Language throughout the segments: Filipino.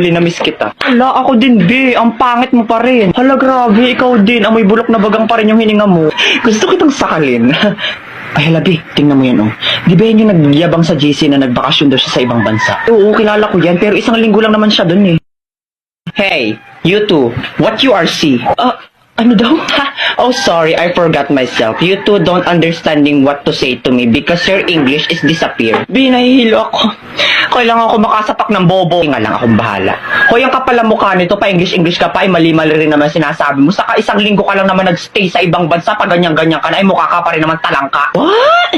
Linamiss kita. Hala, ako din, be. Ang pangit mo pa rin. Hala, grabe. Ikaw din. Amoy bulok na bagang pa rin yung hininga mo. Gusto kitang sakalin. Ay, hala, be. Tingnan mo yan, oh. Di ba yan yung nagyabang sa JC na nagbakasyon daw siya sa ibang bansa? Oo, kilala ko yan. Pero isang linggo lang naman siya dun, eh. Hey, you two. What you are see? Ano daw? Oh, sorry, I forgot myself. You two don't understanding what to say to me because your English is disappear. Binahihilo ako. Kailangan ako makasapak ng bobo. Nga lang akong bahala. Hoy, ang kapal ang mukha nito, pa English ka pa, ay mali-mali rin naman sinasabi mo. Saka isang linggo ka lang naman nagstay sa ibang bansa, pa ganyan-ganyan ka na, ay mukha ka pa rin naman talangka. What?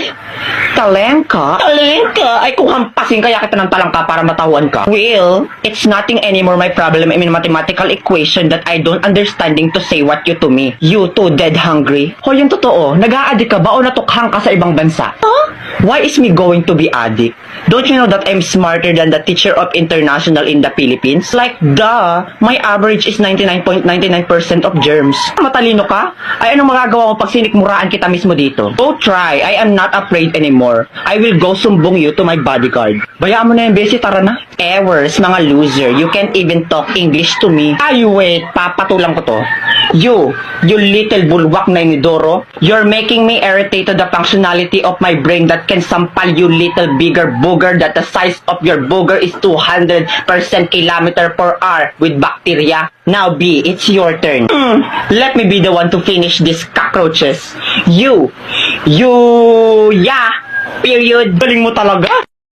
Talengka? Talengka? Ay kung hampasin kaya kita ng talangka para matawan ka. Well, it's nothing anymore my problem. I mean, mathematical equation that I don't understanding to say what you to me. You too dead hungry. Hoy, yung totoo, nag-a-addict ka ba o natukhang ka sa ibang bansa? Huh? Why is me going to be addict? Don't you know that I'm smarter than the teacher of international in the Philippines? Like, duh, my average is 99.99% of germs. Matalino ka? Ay, anong magagawa mo pag sinikmuraan kita mismo dito? Go try. I am not afraid anymore. I will go sumbong you to my bodyguard. Bayaan mo na yung besi, tara na. Ewers, mga loser. You can't even talk English to me. Ay, wait. Papatulang ko to. You little bulwak na inidoro. You're making me irritate to the functionality of my brain that can sampal you little bigger booger that the size of your booger is 200% kilometer per hour with bacteria. Now B, it's your turn. Let me be the one to finish these cockroaches. Yeah, period. Galing mo talaga.